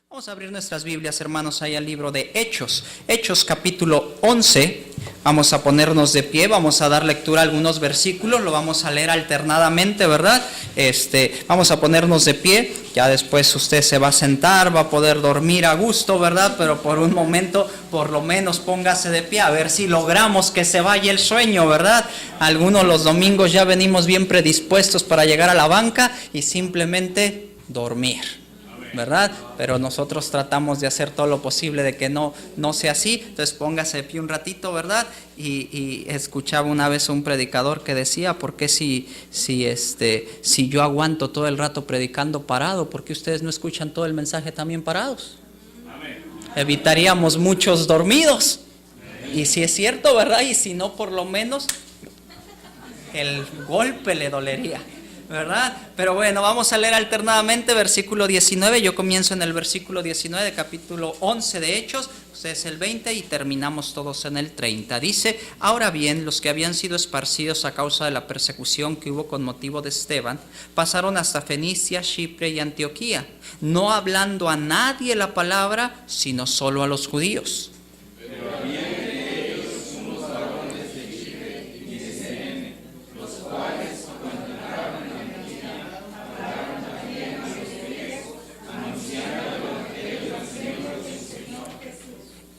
Vamos a abrir nuestras Biblias, hermanos, ahí al libro de Hechos. Hechos capítulo 11. Vamos a ponernos de pie, vamos a dar lectura a algunos versículos, lo vamos a leer alternadamente, ¿verdad? Vamos a ponernos de pie, ya después usted se va a sentar, va a poder dormir a gusto, ¿verdad? Pero por un momento, por lo menos póngase de pie, a ver si logramos que se vaya el sueño, ¿verdad? Algunos los domingos ya venimos bien predispuestos para llegar a la banca y simplemente dormir, ¿verdad? Pero nosotros tratamos de hacer todo lo posible de que no sea así. Entonces póngase de pie un ratito, ¿verdad? Y escuchaba una vez un predicador que decía: ¿por qué si yo aguanto todo el rato predicando parado, por qué ustedes no escuchan todo el mensaje también parados? Amén. Evitaríamos muchos dormidos. Amén. Y si es cierto, ¿verdad? Y si no, por lo menos el golpe le dolería, ¿verdad? Pero bueno, vamos a leer alternadamente versículo 19. Yo comienzo en el versículo 19 de capítulo 11 de Hechos, ustedes el 20 y terminamos todos en el 30. Dice: ahora bien, los que habían sido esparcidos a causa de la persecución que hubo con motivo de Esteban, pasaron hasta Fenicia, Chipre y Antioquía, no hablando a nadie la palabra, sino solo a los judíos. Pero había entre ellos unos varones de Chipre y de Cirene, los cuales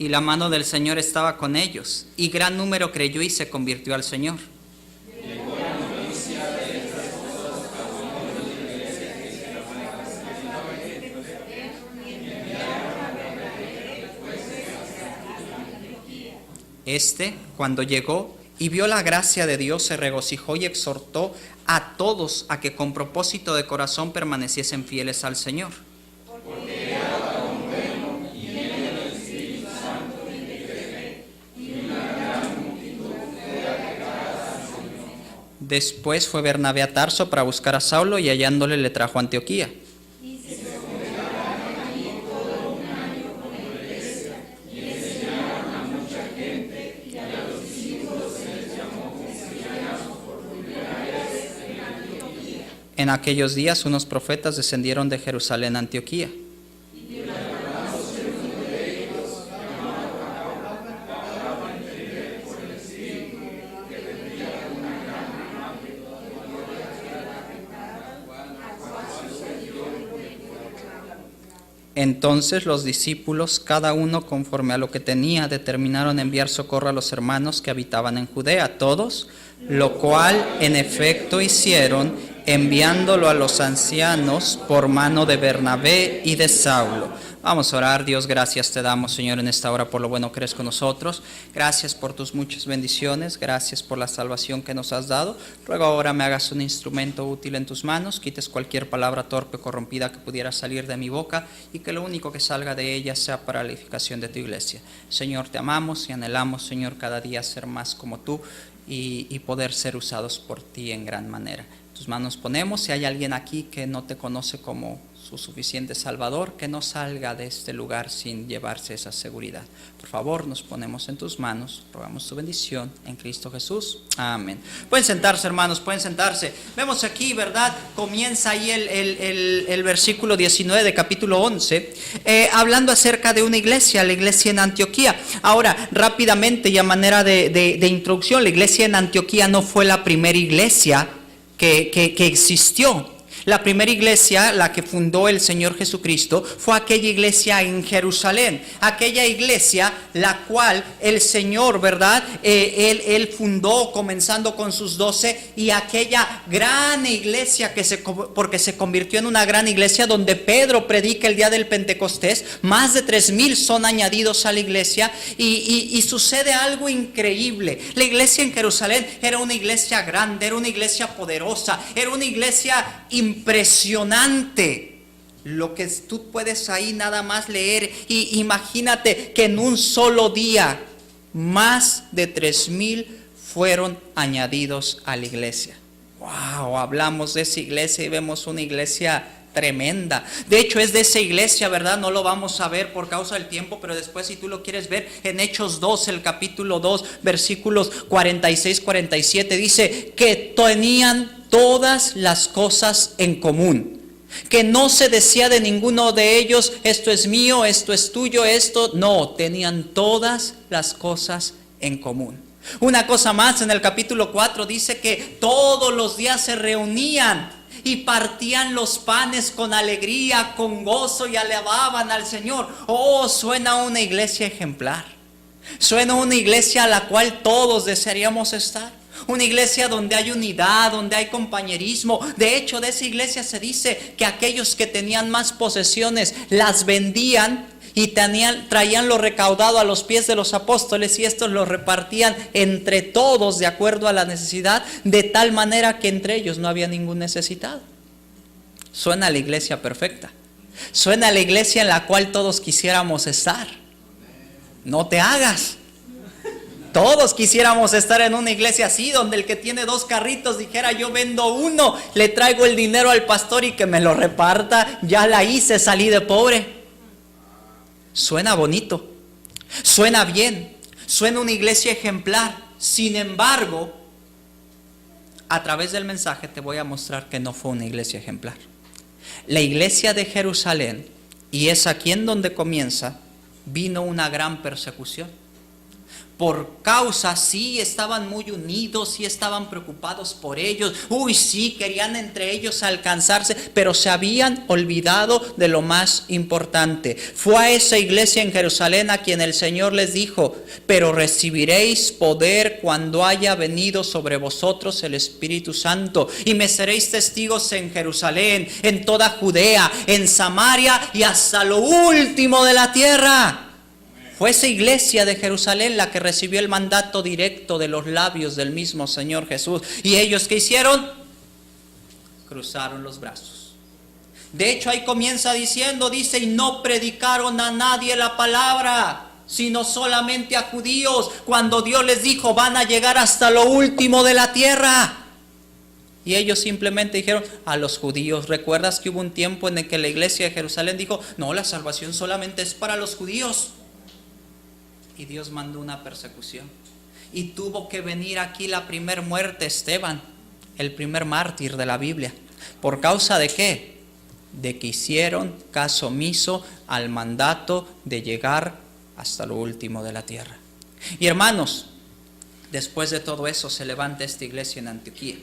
y la mano del Señor estaba con ellos, y gran número creyó y se convirtió al Señor. Cuando llegó y vio la gracia de Dios, se regocijó y exhortó a todos a que con propósito de corazón permaneciesen fieles al Señor. Después fue Bernabé a Tarso para buscar a Saulo, y hallándole le trajo a Antioquía. En aquellos días unos profetas descendieron de Jerusalén a Antioquía. Entonces los discípulos, cada uno conforme a lo que tenía, determinaron enviar socorro a los hermanos que habitaban en Judea, todos, lo cual en efecto hicieron, enviándolo a los ancianos por mano de Bernabé y de Saulo. Vamos a orar. Dios, gracias te damos, Señor, en esta hora por lo bueno que eres con nosotros. Gracias por tus muchas bendiciones, gracias por la salvación que nos has dado. Ruego ahora me hagas un instrumento útil en tus manos, quites cualquier palabra torpe o corrompida que pudiera salir de mi boca, y que lo único que salga de ella sea para la edificación de tu iglesia. Señor, te amamos y anhelamos, Señor, cada día ser más como tú y poder ser usados por ti en gran manera. Tus manos ponemos. Si hay alguien aquí que no te conoce como su suficiente Salvador, que no salga de este lugar sin llevarse esa seguridad. Por favor, nos ponemos en tus manos, rogamos tu bendición en Cristo Jesús. Amén. Pueden sentarse, hermanos, pueden sentarse. Vemos aquí, ¿verdad? Comienza ahí el versículo 19 de capítulo 11, hablando acerca de una iglesia, la iglesia en Antioquía. Ahora, rápidamente y a manera de introducción, la iglesia en Antioquía no fue la primera iglesia que existió. La primera iglesia, la que fundó el Señor Jesucristo, fue aquella iglesia en Jerusalén. Aquella iglesia la cual el Señor, ¿verdad? Él fundó comenzando con sus 12, y aquella gran iglesia porque se convirtió en una gran iglesia donde Pedro predica el día del Pentecostés. Más de 3,000 son añadidos a la iglesia y sucede algo increíble. La iglesia en Jerusalén era una iglesia grande, era una iglesia poderosa, era una iglesia impresionante. Lo que tú puedes ahí nada más leer, y imagínate que en un solo día más de 3,000 fueron añadidos a la iglesia. Wow, hablamos de esa iglesia y vemos una iglesia tremenda. De hecho, es de esa iglesia, ¿verdad? No lo vamos a ver por causa del tiempo, pero después, si tú lo quieres ver, en Hechos 2, el capítulo 2, versículos 46-47, dice que tenían todas las cosas en común. que no se decía de ninguno de ellos, esto es mío, esto es tuyo, esto. No, tenían todas las cosas en común. Una cosa más, en el capítulo 4 dice que todos los días se reunían y partían los panes con alegría, con gozo, y alababan al Señor. Oh, suena una iglesia ejemplar. Suena una iglesia a la cual todos desearíamos estar. Una iglesia donde hay unidad, donde hay compañerismo. De hecho, de esa iglesia se dice que aquellos que tenían más posesiones las vendían y traían lo recaudado a los pies de los apóstoles, y estos lo repartían entre todos de acuerdo a la necesidad, de tal manera que entre ellos no había ningún necesitado. Suena a la iglesia perfecta. Suena a la iglesia en la cual todos quisiéramos estar. No te hagas. Todos quisiéramos estar en una iglesia así, donde el que tiene 2 carritos dijera: yo vendo uno, le traigo el dinero al pastor y que me lo reparta, ya la hice, salí de pobre. Suena bonito, suena bien, suena una iglesia ejemplar. Sin embargo, a través del mensaje te voy a mostrar que no fue una iglesia ejemplar. La iglesia de Jerusalén, y es aquí en donde comienza, vino una gran persecución. Por causa, sí, estaban muy unidos, sí estaban preocupados por ellos. Sí, querían entre ellos alcanzarse, pero se habían olvidado de lo más importante. Fue a esa iglesia en Jerusalén a quien el Señor les dijo: pero recibiréis poder cuando haya venido sobre vosotros el Espíritu Santo, y me seréis testigos en Jerusalén, en toda Judea, en Samaria y hasta lo último de la tierra. Fue esa iglesia de Jerusalén la que recibió el mandato directo de los labios del mismo Señor Jesús. ¿Y ellos qué hicieron? Cruzaron los brazos. De hecho, ahí comienza diciendo, dice: y no predicaron a nadie la palabra, sino solamente a judíos, cuando Dios les dijo: van a llegar hasta lo último de la tierra. Y ellos simplemente dijeron a los judíos. ¿Recuerdas que hubo un tiempo en el que la iglesia de Jerusalén dijo: no, la salvación solamente es para los judíos? Y Dios mandó una persecución. Y tuvo que venir aquí la primer muerte, Esteban, el primer mártir de la Biblia. ¿Por causa de qué? De que hicieron caso omiso al mandato de llegar hasta lo último de la tierra. Y hermanos, después de todo eso se levanta esta iglesia en Antioquía.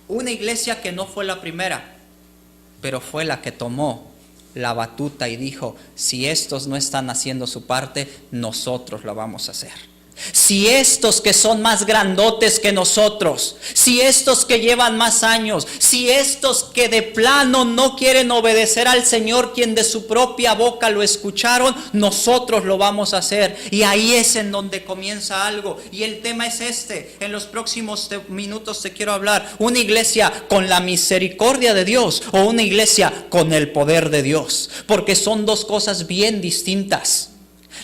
Una iglesia que no fue la primera, pero fue la que tomó la batuta y dijo: si estos no están haciendo su parte, nosotros la vamos a hacer. Si estos que son más grandotes que nosotros, si estos que llevan más años, si estos que de plano no quieren obedecer al Señor, quien de su propia boca lo escucharon, nosotros lo vamos a hacer. Y ahí es en donde comienza algo. Y el tema es este. En los próximos minutos te quiero hablar: una iglesia con la misericordia de Dios o una iglesia con el poder de Dios. Porque son dos cosas bien distintas.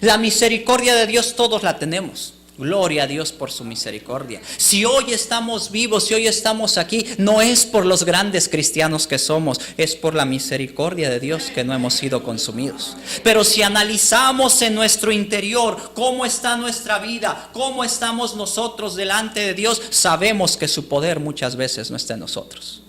La misericordia de Dios todos la tenemos. Gloria a Dios por su misericordia. Si hoy estamos vivos, si hoy estamos aquí, no es por los grandes cristianos que somos, es por la misericordia de Dios que no hemos sido consumidos. Pero si analizamos en nuestro interior cómo está nuestra vida, cómo estamos nosotros delante de Dios, sabemos que su poder muchas veces no está en nosotros.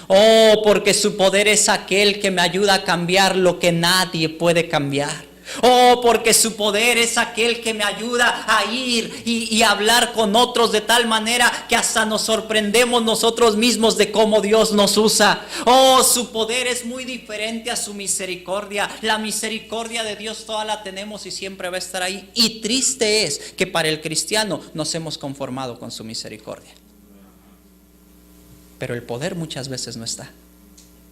Oh, porque su poder es aquel que me ayuda a cambiar lo que nadie puede cambiar. Oh, porque su poder es aquel que me ayuda a ir y hablar con otros de tal manera que hasta nos sorprendemos nosotros mismos de cómo Dios nos usa. Oh, su poder es muy diferente a su misericordia. La misericordia de Dios toda la tenemos y siempre va a estar ahí. Y triste es que para el cristiano nos hemos conformado con su misericordia. Pero el poder muchas veces no está.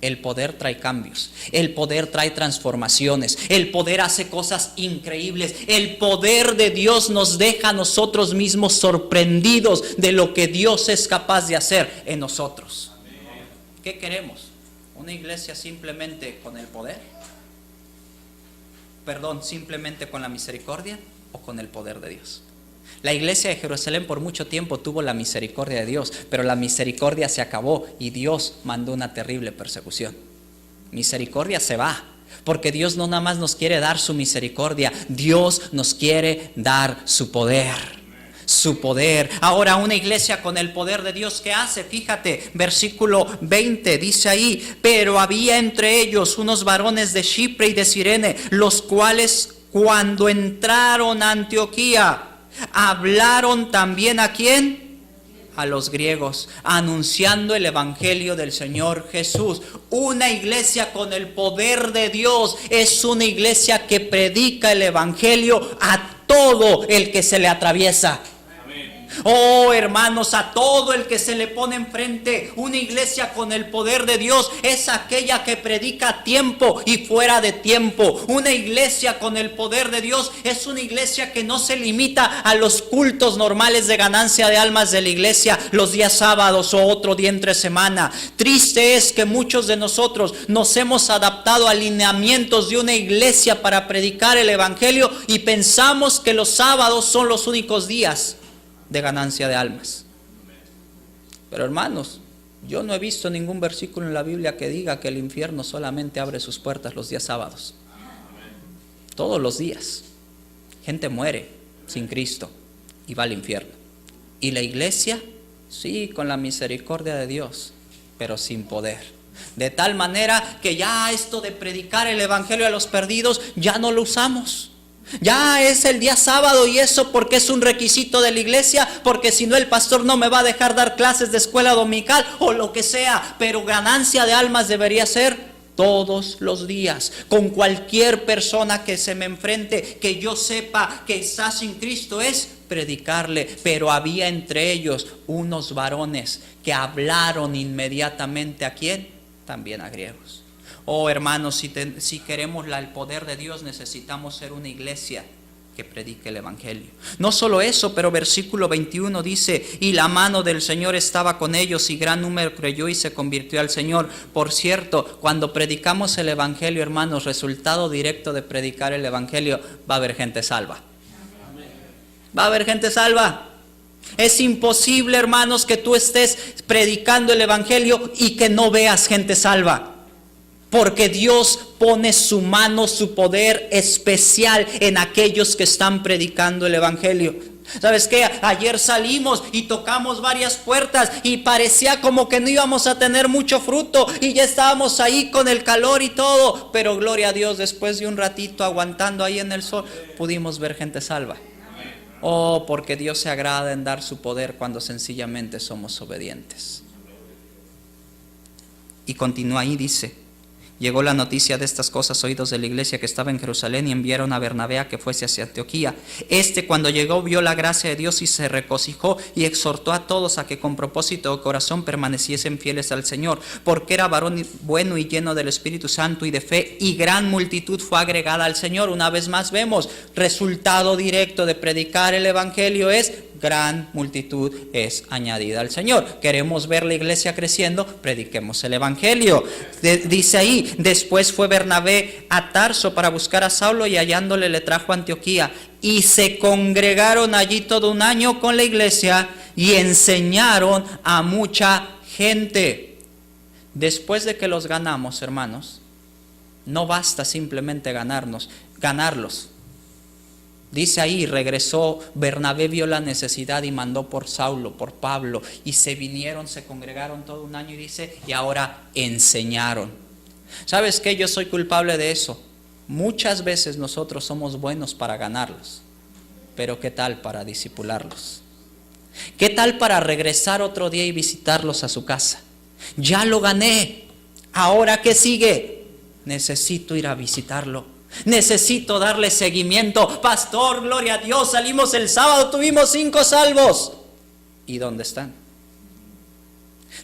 El poder trae cambios, el poder trae transformaciones, el poder hace cosas increíbles. El poder de Dios nos deja a nosotros mismos sorprendidos de lo que Dios es capaz de hacer en nosotros. ¿Qué queremos? ¿Una iglesia simplemente con el poder? ¿Simplemente con la misericordia o con el poder de Dios? La iglesia de Jerusalén por mucho tiempo tuvo la misericordia de Dios, pero la misericordia se acabó y Dios mandó una terrible persecución. Misericordia se va, porque Dios no nada más nos quiere dar su misericordia, Dios nos quiere dar su poder. su poder. Ahora, una iglesia con el poder de Dios, ¿qué hace? Fíjate, versículo 20 dice ahí: pero había entre ellos unos varones de Chipre y de Cirene, los cuales cuando entraron a Antioquía hablaron también ¿a quién? A los griegos, anunciando el evangelio del Señor Jesús. Una iglesia con el poder de Dios es una iglesia que predica el evangelio a todo el que se le atraviesa. Oh, hermanos, a todo el que se le pone enfrente. Una iglesia con el poder de Dios es aquella que predica a tiempo y fuera de tiempo. Una iglesia con el poder de Dios es una iglesia que no se limita a los cultos normales de ganancia de almas de la iglesia los días sábados o otro día entre semana. Triste es que muchos de nosotros nos hemos adaptado a lineamientos de una iglesia para predicar el evangelio y pensamos que los sábados son los únicos días de ganancia de almas. Pero hermanos, yo no he visto ningún versículo en la Biblia que diga que el infierno solamente abre sus puertas los días sábados. Todos los días gente muere sin Cristo y va al infierno. Y la iglesia, sí, con la misericordia de Dios, pero sin poder. De tal manera que ya esto de predicar el evangelio a los perdidos ya no lo usamos. Ya es el día sábado y eso porque es un requisito de la iglesia, porque si no el pastor no me va a dejar dar clases de escuela dominical o lo que sea. Pero ganancia de almas debería ser todos los días, con cualquier persona que se me enfrente, que yo sepa que está sin Cristo, es predicarle. Pero había entre ellos unos varones que hablaron inmediatamente ¿a quién? También a griegos. Oh, hermanos, si queremos el poder de Dios, necesitamos ser una iglesia que predique el evangelio. No solo eso, pero versículo 21 dice: y la mano del Señor estaba con ellos, y gran número creyó y se convirtió al Señor. Por cierto, cuando predicamos el evangelio, hermanos, resultado directo de predicar el evangelio, va a haber gente salva. Va a haber gente salva. Es imposible, hermanos, que tú estés predicando el evangelio y que no veas gente salva. Porque Dios pone su mano, su poder especial en aquellos que están predicando el evangelio. ¿Sabes qué? Ayer salimos y tocamos varias puertas y parecía como que no íbamos a tener mucho fruto y ya estábamos ahí con el calor y todo. Pero gloria a Dios, después de un ratito aguantando ahí en el sol, pudimos ver gente salva. Oh, porque Dios se agrada en dar su poder cuando sencillamente somos obedientes. Y continúa ahí, dice: llegó la noticia de estas cosas oídos de la iglesia que estaba en Jerusalén, y enviaron a Bernabé a que fuese hacia Antioquía. Cuando llegó, vio la gracia de Dios y se regocijó y exhortó a todos a que con propósito de corazón permaneciesen fieles al Señor, porque era varón bueno y lleno del Espíritu Santo y de fe, y gran multitud fue agregada al Señor. Una vez más vemos, resultado directo de predicar el evangelio es gran multitud es añadida al Señor. Queremos ver la iglesia creciendo, prediquemos el evangelio. Dice ahí: después fue Bernabé a Tarso para buscar a Saulo, y hallándole le trajo a Antioquía, y se congregaron allí todo un año con la iglesia y enseñaron a mucha gente. Después de que los ganamos, hermanos, no basta simplemente ganarlos. Dice ahí: regresó Bernabé, vio la necesidad y mandó por Saulo, por Pablo, y se vinieron, se congregaron todo un año, y dice, y ahora enseñaron. ¿Sabes qué? Yo soy culpable de eso. Muchas veces nosotros somos buenos para ganarlos, pero ¿qué tal para discipularlos? ¿Qué tal para regresar otro día y visitarlos a su casa? Ya lo gané, ¿ahora qué sigue? Necesito ir a visitarlo. Necesito darle seguimiento. Pastor, gloria a Dios, salimos el sábado, tuvimos 5 salvos. ¿Y dónde están?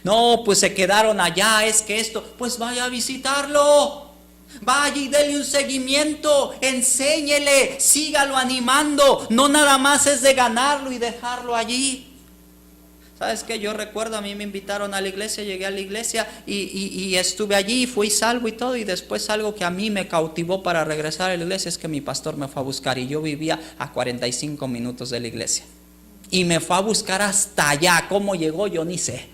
No, pues se quedaron allá, es que esto. Pues vaya a visitarlo. Vaya y dele un seguimiento, enséñele, sígalo animando. No nada más es de ganarlo y dejarlo allí. ¿Sabes qué? Yo recuerdo, a mí me invitaron a la iglesia, llegué a la iglesia y estuve allí, fui salvo y todo, y después algo que a mí me cautivó para regresar a la iglesia es que mi pastor me fue a buscar, y yo vivía a 45 minutos de la iglesia, y me fue a buscar hasta allá. ¿Cómo llegó? Yo ni sé.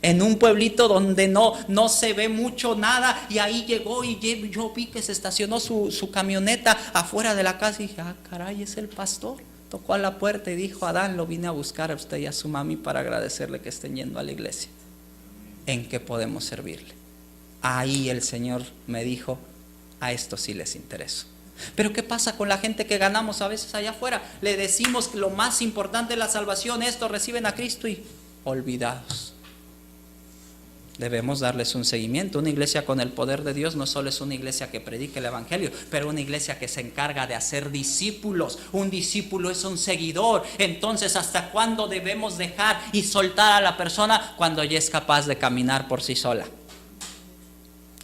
En un pueblito donde no se ve mucho nada, y ahí llegó, y yo vi que se estacionó su camioneta afuera de la casa y dije, ah, caray, es el pastor. tocó a la puerta y dijo: Adán, lo vine a buscar a usted y a su mami para agradecerle que estén yendo a la iglesia. ¿En qué podemos servirle? Ahí el Señor me dijo: a esto sí les intereso. Pero ¿qué pasa con la gente que ganamos a veces allá afuera? Le decimos que lo más importante es la salvación, esto, reciben a Cristo y olvidados. Debemos darles un seguimiento. Una iglesia con el poder de Dios no solo es una iglesia que predique el evangelio, pero una iglesia que se encarga de hacer discípulos. Un discípulo es un seguidor. Entonces, ¿hasta cuándo debemos dejar y soltar a la persona? Cuando ya es capaz de caminar por sí sola,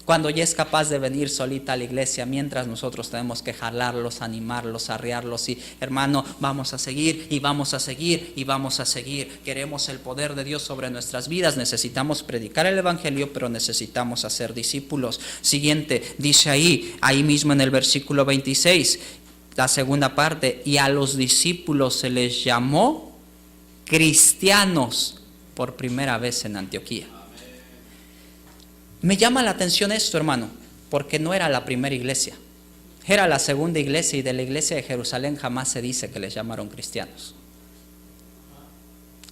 cuando ya es capaz de venir solita a la iglesia, mientras nosotros tenemos que jalarlos, animarlos, arrearlos y: hermano, vamos a seguir y vamos a seguir y vamos a seguir. Queremos el poder de Dios sobre nuestras vidas, necesitamos predicar el evangelio, pero necesitamos hacer discípulos. Siguiente, dice ahí mismo en el versículo 26, la segunda parte: y a los discípulos se les llamó cristianos por primera vez en Antioquía. Me llama la atención esto, hermano, porque no era la primera iglesia, era la segunda iglesia, y de la iglesia de Jerusalén jamás se dice que les llamaron cristianos.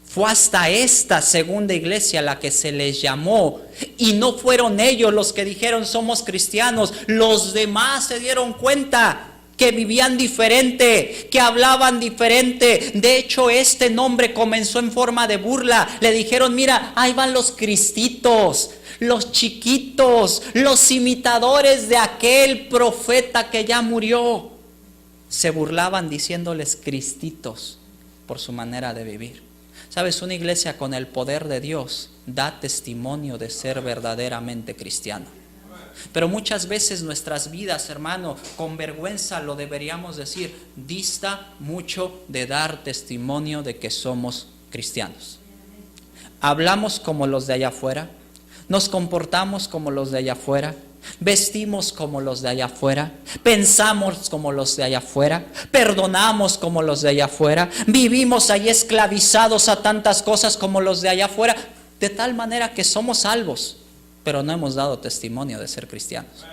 Fue hasta esta segunda iglesia la que se les llamó, y no fueron ellos los que dijeron: somos cristianos. Los demás se dieron cuenta que vivían diferente, que hablaban diferente. De hecho, este nombre comenzó en forma de burla. Le dijeron: mira, ahí van los cristitos, los chiquitos, los imitadores de aquel profeta que ya murió. Se burlaban diciéndoles cristitos por su manera de vivir. Sabes, una iglesia con el poder de Dios da testimonio de ser verdaderamente cristiana. Pero muchas veces nuestras vidas, hermano, con vergüenza lo deberíamos decir, dista mucho de dar testimonio de que somos cristianos. Hablamos como los de allá afuera, nos comportamos como los de allá afuera, vestimos como los de allá afuera, pensamos como los de allá afuera, perdonamos como los de allá afuera, vivimos ahí esclavizados a tantas cosas como los de allá afuera, de tal manera que somos salvos, pero no hemos dado testimonio de ser cristianos.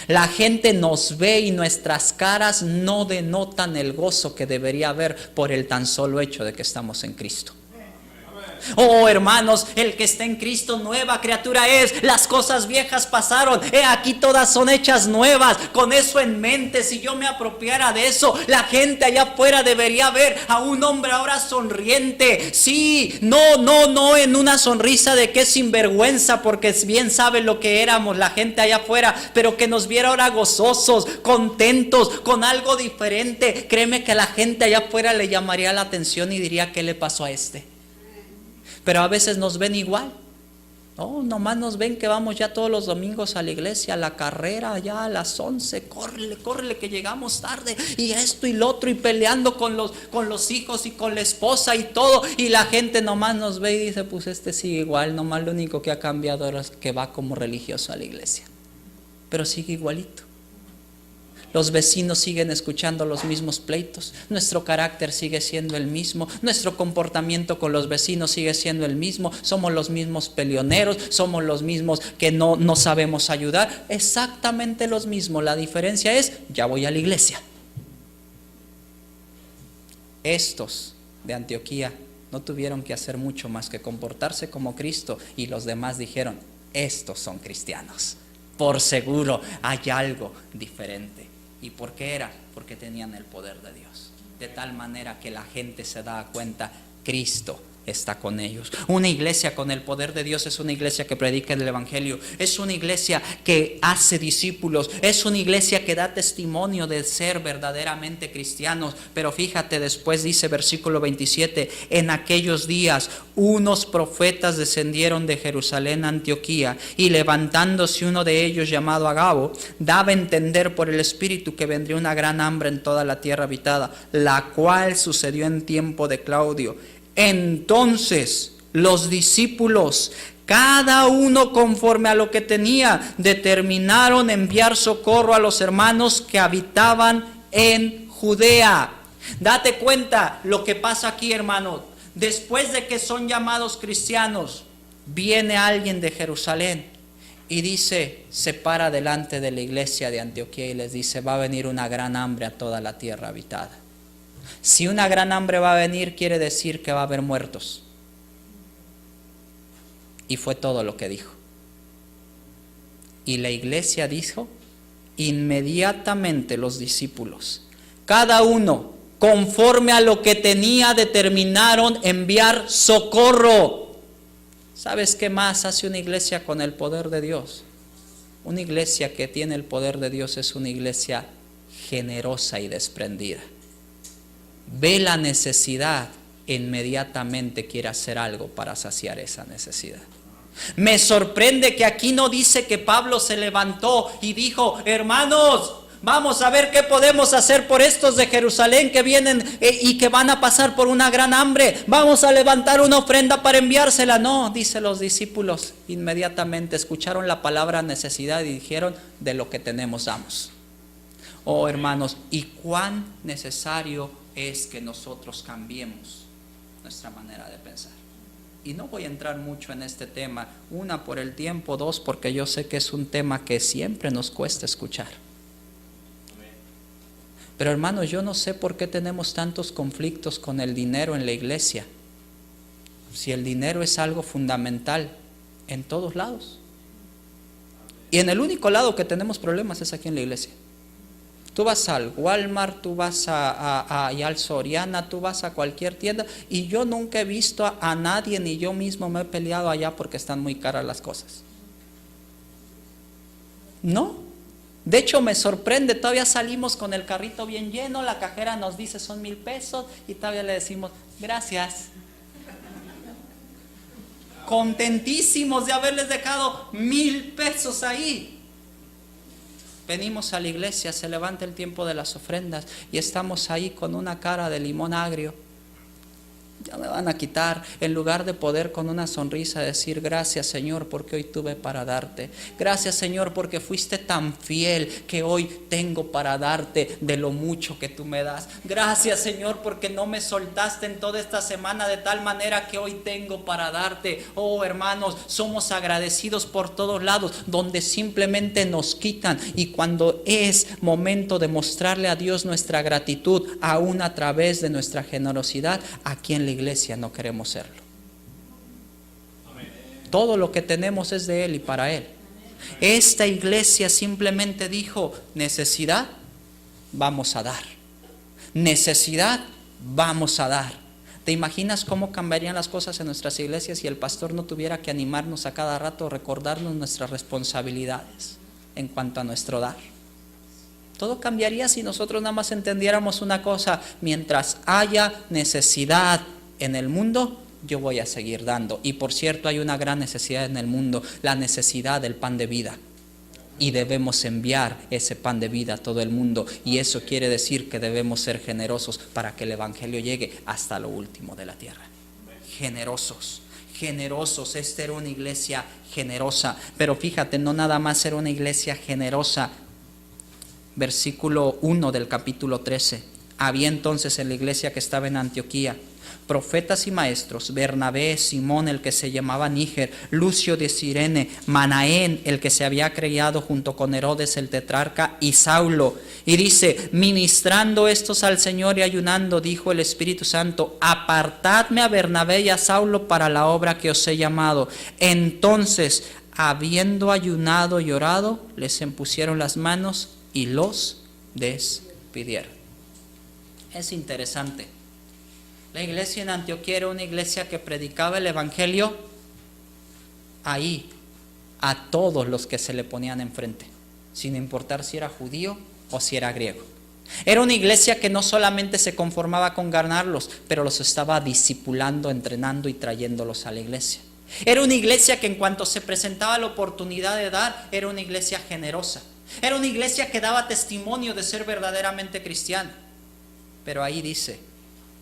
La gente nos ve y nuestras caras no denotan el gozo que debería haber por el tan solo hecho de que estamos en Cristo. Oh, hermanos, el que está en Cristo nueva criatura es. Las cosas viejas pasaron, aquí todas son hechas nuevas. Con eso en mente, si yo me apropiara de eso, la gente allá afuera debería ver a un hombre ahora sonriente. Sí, no en una sonrisa de que es sinvergüenza, porque bien sabe lo que éramos la gente allá afuera, pero que nos viera ahora gozosos, contentos, con algo diferente. Créeme que a la gente allá afuera le llamaría la atención y diría: ¿qué le pasó a este? Pero a veces nos ven igual. No, nomás nos ven que vamos ya todos los domingos a la iglesia, a la carrera ya a las 11, córrele que llegamos tarde, y esto y lo otro, y peleando con los hijos y con la esposa y todo, y la gente nomás nos ve y dice: pues este sigue igual, nomás lo único que ha cambiado ahora es que va como religioso a la iglesia, pero sigue igualito. Los vecinos siguen escuchando los mismos pleitos, nuestro carácter sigue siendo el mismo, nuestro comportamiento con los vecinos sigue siendo el mismo, somos los mismos peleoneros, somos los mismos que no sabemos ayudar, exactamente los mismos. La diferencia es: ya voy a la iglesia. Estos de Antioquía no tuvieron que hacer mucho más que comportarse como Cristo, y los demás dijeron: estos son cristianos, por seguro hay algo diferente. ¿Y por qué era? Porque tenían el poder de Dios, de tal manera que la gente se da cuenta: Cristo está con ellos. Una iglesia con el poder de Dios es una iglesia que predica el evangelio, es una iglesia que hace discípulos, es una iglesia que da testimonio de ser verdaderamente cristianos. Pero fíjate, después dice versículo 27: en aquellos días unos profetas descendieron de Jerusalén a Antioquía, y levantándose uno de ellos llamado Agabo, daba a entender por el Espíritu que vendría una gran hambre en toda la tierra habitada, la cual sucedió en tiempo de Claudio. Entonces los discípulos, cada uno conforme a lo que tenía, determinaron enviar socorro a los hermanos que habitaban en Judea. Date cuenta lo que pasa aquí, hermano. Después de que son llamados cristianos, viene alguien de Jerusalén y dice, se para delante de la iglesia de Antioquía y les dice: va a venir una gran hambre a toda la tierra habitada. Si una gran hambre va a venir, quiere decir que va a haber muertos. Y fue todo lo que dijo. Y la iglesia dijo, inmediatamente los discípulos, cada uno conforme a lo que tenía, determinaron enviar socorro. ¿Sabes qué más hace una iglesia con el poder de Dios? Una iglesia que tiene el poder de Dios es una iglesia generosa y desprendida. Ve la necesidad, inmediatamente quiere hacer algo para saciar esa necesidad. Me sorprende que aquí no dice que Pablo se levantó y dijo, hermanos, vamos a ver qué podemos hacer por estos de Jerusalén que vienen y que van a pasar por una gran hambre. Vamos a levantar una ofrenda para enviársela. No, dice los discípulos, inmediatamente escucharon la palabra necesidad y dijeron, de lo que tenemos damos. Oh hermanos, y cuán necesario es que nosotros cambiemos nuestra manera de pensar. Y no voy a entrar mucho en este tema, una por el tiempo, dos porque yo sé que es un tema que siempre nos cuesta escuchar. Pero hermanos, yo no sé por qué tenemos tantos conflictos con el dinero en la iglesia. Si el dinero es algo fundamental en todos lados. Y en el único lado que tenemos problemas es aquí en la iglesia. Tú vas al Walmart, tú vas al Soriana, tú vas a cualquier tienda y yo nunca he visto a nadie, ni yo mismo me he peleado allá porque están muy caras las cosas. No. De hecho me sorprende, todavía salimos con el carrito bien lleno, la cajera nos dice son 1,000 pesos y todavía le decimos gracias. Contentísimos de haberles dejado 1,000 pesos ahí. Venimos a la iglesia, se levanta el tiempo de las ofrendas y estamos ahí con una cara de limón agrio. Ya me van a quitar, en lugar de poder con una sonrisa decir gracias Señor porque hoy tuve para darte. Gracias Señor porque fuiste tan fiel que hoy tengo para darte de lo mucho que tú me das. Gracias Señor porque no me soltaste en toda esta semana de tal manera que hoy tengo para darte. Oh hermanos, somos agradecidos por todos lados donde simplemente nos quitan, y cuando es momento de mostrarle a Dios nuestra gratitud aún a través de nuestra generosidad, aquí en la iglesia no queremos serlo. Todo lo que tenemos es de Él y para Él. Esta iglesia simplemente dijo, necesidad, vamos a dar. Necesidad, vamos a dar. ¿Te imaginas cómo cambiarían las cosas en nuestras iglesias si el pastor no tuviera que animarnos a cada rato, recordarnos nuestras responsabilidades en cuanto a nuestro dar? Todo cambiaría si nosotros nada más entendiéramos una cosa: mientras haya necesidad en el mundo, yo voy a seguir dando. Y por cierto, hay una gran necesidad en el mundo, la necesidad del pan de vida. Y debemos enviar ese pan de vida a todo el mundo. Y eso quiere decir que debemos ser generosos para que el evangelio llegue hasta lo último de la tierra. Generosos. Generosos. Esta era una iglesia generosa. Pero fíjate, no nada más era una iglesia generosa. Versículo 1 del capítulo 13. Había entonces en la iglesia que estaba en Antioquía profetas y maestros: Bernabé, Simón el que se llamaba Níger, Lucio de Cirene, Manaén el que se había criado junto con Herodes el tetrarca, y Saulo. Y dice: ministrando estos al Señor y ayunando, dijo el Espíritu Santo: apartadme a Bernabé y a Saulo para la obra que os he llamado. Entonces, habiendo ayunado y orado, les impusieron las manos y los despidieron. Es interesante. La iglesia en Antioquía era una iglesia que predicaba el evangelio ahí a todos los que se le ponían enfrente, sin importar si era judío o si era griego. Era una iglesia que no solamente se conformaba con ganarlos, pero los estaba discipulando, entrenando y trayéndolos a la iglesia. Era una iglesia que en cuanto se presentaba la oportunidad de dar, era una iglesia generosa. Era una iglesia que daba testimonio de ser verdaderamente cristiana. Pero ahí dice,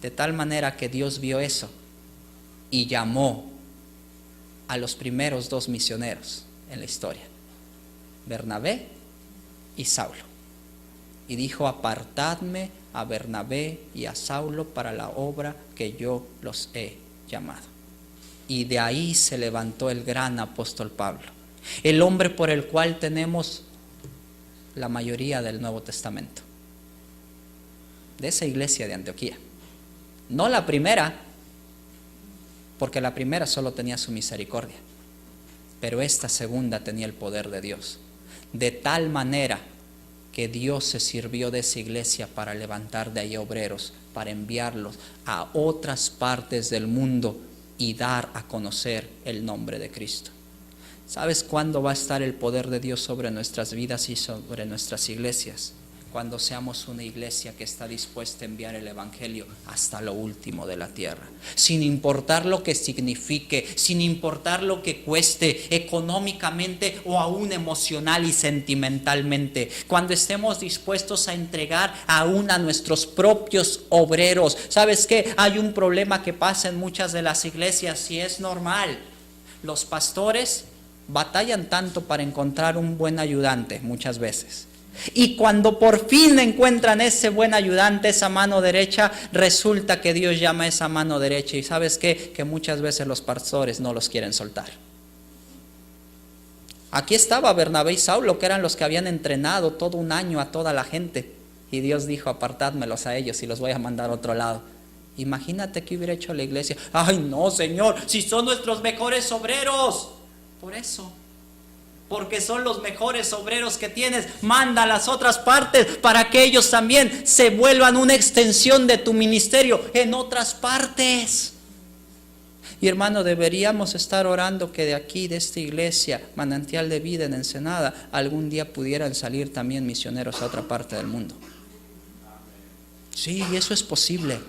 de tal manera que Dios vio eso y llamó a los primeros 2 misioneros en la historia, Bernabé y Saulo. Y dijo: apartadme a Bernabé y a Saulo para la obra que yo los he llamado. Y de ahí se levantó el gran apóstol Pablo, el hombre por el cual tenemos la mayoría del Nuevo Testamento. de esa iglesia de Antioquía. No la primera, porque la primera solo tenía su misericordia, pero esta segunda tenía el poder de Dios. De tal manera que Dios se sirvió de esa iglesia para levantar de ahí obreros, para enviarlos a otras partes del mundo y dar a conocer el nombre de Cristo. ¿Sabes cuándo va a estar el poder de Dios sobre nuestras vidas y sobre nuestras iglesias? Cuando seamos una iglesia que está dispuesta a enviar el evangelio hasta lo último de la tierra, sin importar lo que signifique, sin importar lo que cueste económicamente o aún emocional y sentimentalmente. Cuando estemos dispuestos a entregar aún a nuestros propios obreros. ¿Sabes qué? Hay un problema que pasa en muchas de las iglesias y es normal. Los pastores batallan tanto para encontrar un buen ayudante muchas veces. Y cuando por fin encuentran ese buen ayudante, esa mano derecha, resulta que Dios llama a esa mano derecha. Y ¿sabes qué? Que muchas veces los pastores no los quieren soltar. Aquí estaba Bernabé y Saulo, que eran los que habían entrenado todo un año a toda la gente. Y Dios dijo, apartádmelos a ellos y los voy a mandar a otro lado. Imagínate qué hubiera hecho la iglesia. Ay no, Señor, si son nuestros mejores obreros. Por eso, porque son los mejores obreros que tienes, manda a las otras partes para que ellos también se vuelvan una extensión de tu ministerio en otras partes. Y hermano, deberíamos estar orando que de aquí, de esta iglesia, Manantial de Vida en Ensenada, algún día pudieran salir también misioneros a otra parte del mundo. Sí, eso es posible.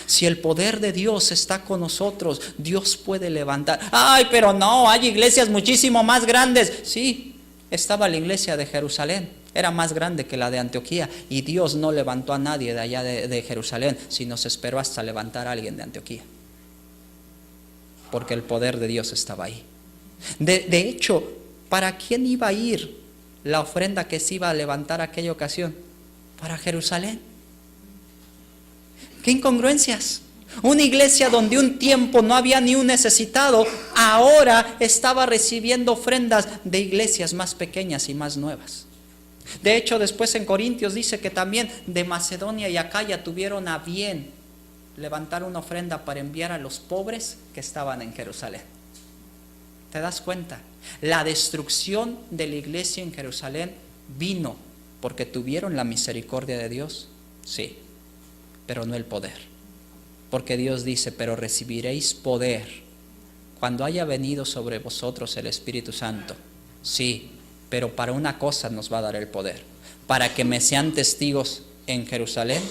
Si el poder de Dios está con nosotros, Dios puede levantar. Ay, pero no, hay iglesias muchísimo más grandes. Sí, estaba la iglesia de Jerusalén, era más grande que la de Antioquía. Y Dios no levantó a nadie de allá de Jerusalén, sino se esperó hasta levantar a alguien de Antioquía, porque el poder de Dios estaba ahí. De hecho, ¿para quién iba a ir la ofrenda que se iba a levantar aquella ocasión? Para Jerusalén. ¡Qué incongruencias! Una iglesia donde un tiempo no había ni un necesitado, ahora estaba recibiendo ofrendas de iglesias más pequeñas y más nuevas. De hecho, después en Corintios dice que también de Macedonia y Acaya tuvieron a bien levantar una ofrenda para enviar a los pobres que estaban en Jerusalén. ¿Te das cuenta? La destrucción de la iglesia en Jerusalén vino porque tuvieron la misericordia de Dios, sí, pero no el poder. Porque Dios dice, pero recibiréis poder cuando haya venido sobre vosotros el Espíritu Santo. Sí, pero para una cosa nos va a dar el poder, para que me sean testigos en Jerusalén,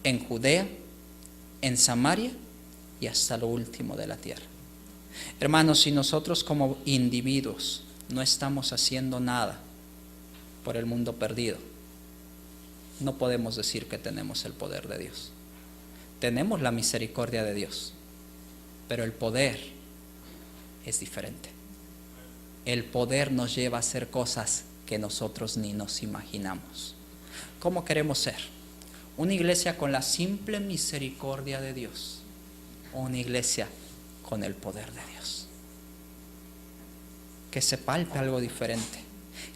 en Judea, en Samaria y hasta lo último de la tierra. Hermanos, si nosotros como individuos no estamos haciendo nada por el mundo perdido, no podemos decir que tenemos el poder de Dios. Tenemos la misericordia de Dios, pero el poder es diferente. El poder nos lleva a hacer cosas que nosotros ni nos imaginamos. ¿Cómo queremos ser? ¿Una iglesia con la simple misericordia de Dios o una iglesia con el poder de Dios? Que se palpe algo diferente,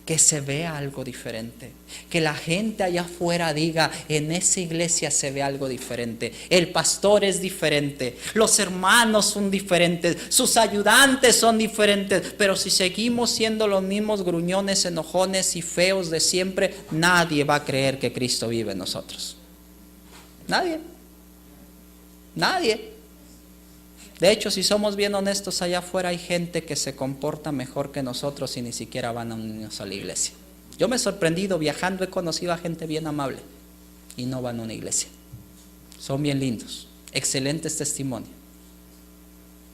que se vea algo diferente, que la gente allá afuera diga, en esa iglesia se ve algo diferente, el pastor es diferente, los hermanos son diferentes, sus ayudantes son diferentes, pero si seguimos siendo los mismos gruñones, enojones y feos de siempre, nadie va a creer que Cristo vive en nosotros. Nadie. De hecho, si somos bien honestos, allá afuera hay gente que se comporta mejor que nosotros y ni siquiera van a unirnos a la iglesia. Yo me he sorprendido viajando, he conocido a gente bien amable y no van a una iglesia. Son bien lindos, excelentes testimonios,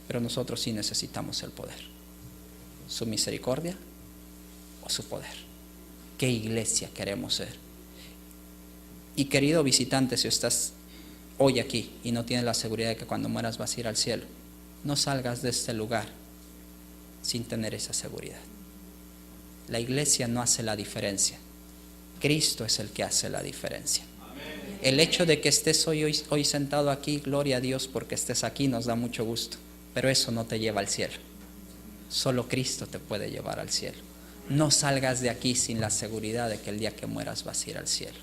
pero nosotros sí necesitamos el poder, su misericordia o su poder. ¿Qué iglesia queremos ser? Y querido visitante, si estás hoy aquí y no tienes la seguridad de que cuando mueras vas a ir al cielo, no salgas de este lugar sin tener esa seguridad. La iglesia no hace la diferencia, Cristo es el que hace la diferencia. El hecho de que estés hoy sentado aquí, gloria a Dios porque estés aquí, nos da mucho gusto, pero eso no te lleva al cielo. Solo Cristo te puede llevar al cielo. No salgas de aquí sin la seguridad de que el día que mueras vas a ir al cielo.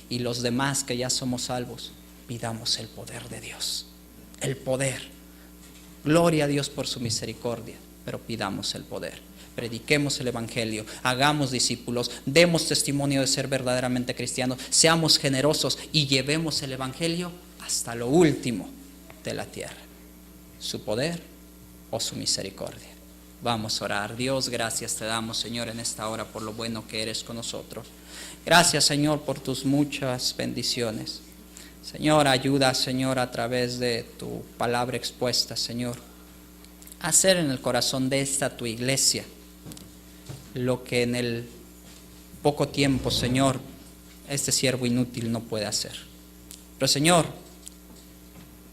Y los demás que ya somos salvos, pidamos el poder de Dios. El poder. Gloria a Dios por su misericordia, pero pidamos el poder. Prediquemos el Evangelio, hagamos discípulos, demos testimonio de ser verdaderamente cristianos, seamos generosos y llevemos el Evangelio hasta lo último de la tierra. Su poder o su misericordia. Vamos a orar. Dios, gracias te damos, Señor, en esta hora por lo bueno que eres con nosotros. Gracias, Señor, por tus muchas bendiciones. Señor, ayuda, Señor, a través de tu palabra expuesta, Señor, a hacer en el corazón de esta tu iglesia lo que en el poco tiempo, Señor, este siervo inútil no puede hacer. Pero, Señor,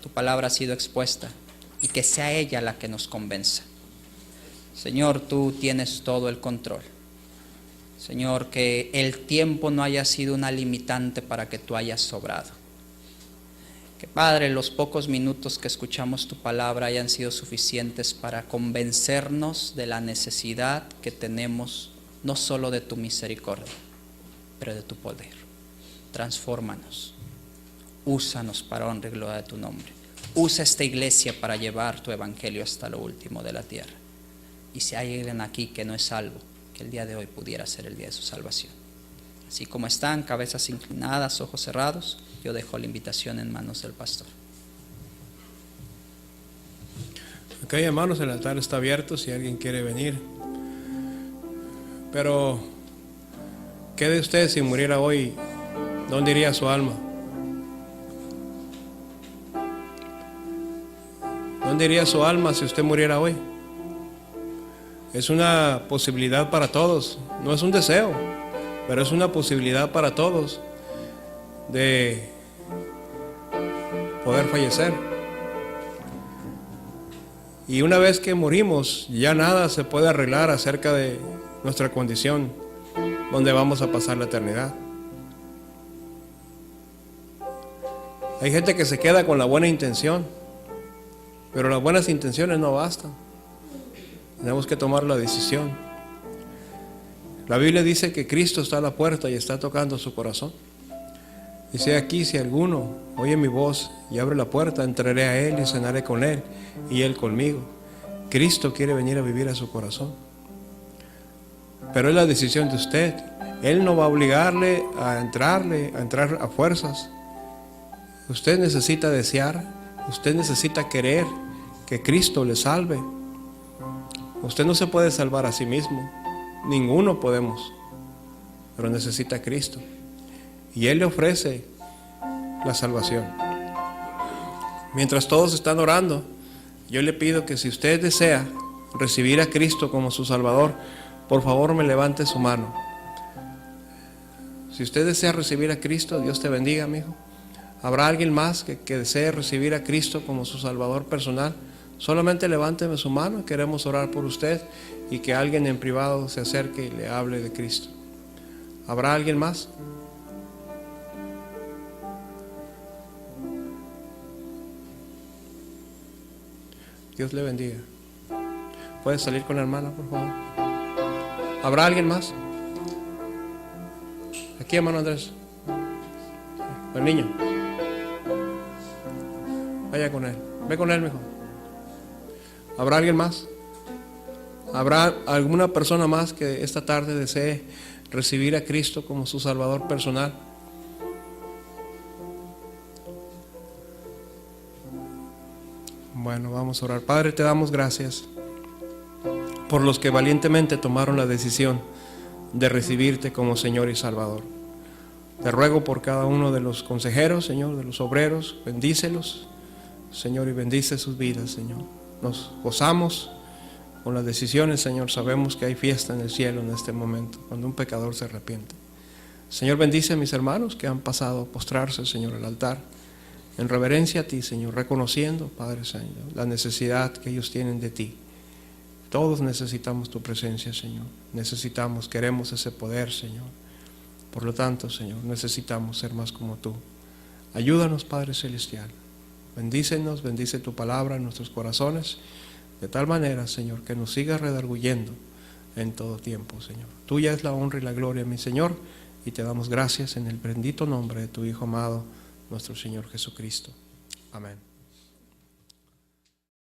tu palabra ha sido expuesta y que sea ella la que nos convenza. Señor, tú tienes todo el control. Señor, que el tiempo no haya sido una limitante para que tú hayas sobrado. Que, Padre, los pocos minutos que escuchamos tu palabra hayan sido suficientes para convencernos de la necesidad que tenemos, no solo de tu misericordia, pero de tu poder. Transfórmanos, úsanos para honra y gloria de tu nombre. Usa esta iglesia para llevar tu evangelio hasta lo último de la tierra. Y si hay alguien aquí que no es salvo, que el día de hoy pudiera ser el día de su salvación. Así como están, cabezas inclinadas, ojos cerrados, yo dejo la invitación en manos del pastor. Ok, hermanos, el altar está abierto si alguien quiere venir. Pero, ¿qué de usted si muriera hoy? ¿Dónde iría su alma? ¿Dónde iría su alma si usted muriera hoy? Es una posibilidad para todos, no es un deseo, pero es una posibilidad para todos de poder fallecer. Y una vez que morimos, ya nada se puede arreglar acerca de nuestra condición, donde vamos a pasar la eternidad. Hay gente que se queda con la buena intención, pero las buenas intenciones no bastan. Tenemos que tomar la decisión. La Biblia dice que Cristo está a la puerta y está tocando su corazón. Dice aquí, si alguno oye mi voz y abre la puerta, entraré a Él y cenaré con Él y Él conmigo. Cristo quiere venir a vivir a su corazón. Pero es la decisión de usted. Él no va a obligarle a entrar a fuerzas. Usted necesita desear, usted necesita querer que Cristo le salve. Usted no se puede salvar a sí mismo, ninguno podemos, pero necesita a Cristo. Y Él le ofrece la salvación. Mientras todos están orando, yo le pido que si usted desea recibir a Cristo como su Salvador, por favor me levante su mano. Si usted desea recibir a Cristo, Dios te bendiga, mi hijo. ¿Habrá alguien más que desee recibir a Cristo como su Salvador personal? Solamente levánteme su mano, queremos orar por usted y que alguien en privado se acerque y le hable de Cristo. ¿Habrá alguien más? Dios le bendiga. ¿Puede salir con la hermana, por favor? ¿Habrá alguien más? Aquí, hermano Andrés. El niño. Vaya con él. Ve con él, mijo. ¿Habrá alguien más? ¿Habrá alguna persona más que esta tarde desee recibir a Cristo como su Salvador personal? Bueno, vamos a orar. Padre, te damos gracias por los que valientemente tomaron la decisión de recibirte como Señor y Salvador. Te ruego por cada uno de los consejeros, Señor, de los obreros, bendícelos, Señor, y bendice sus vidas, Señor. Nos gozamos con las decisiones, Señor. Sabemos que hay fiesta en el cielo en este momento, cuando un pecador se arrepiente. Señor, bendice a mis hermanos que han pasado a postrarse, Señor, al altar, en reverencia a ti, Señor, reconociendo, Padre Señor, la necesidad que ellos tienen de ti. Todos necesitamos tu presencia, Señor. Necesitamos, queremos ese poder, Señor. Por lo tanto, Señor, necesitamos ser más como tú. Ayúdanos, Padre Celestial. Bendícenos, bendice tu palabra en nuestros corazones, de tal manera, Señor, que nos sigas redarguyendo en todo tiempo, Señor. Tuya es la honra y la gloria, mi Señor, y te damos gracias en el bendito nombre de tu Hijo amado, nuestro Señor Jesucristo. Amén.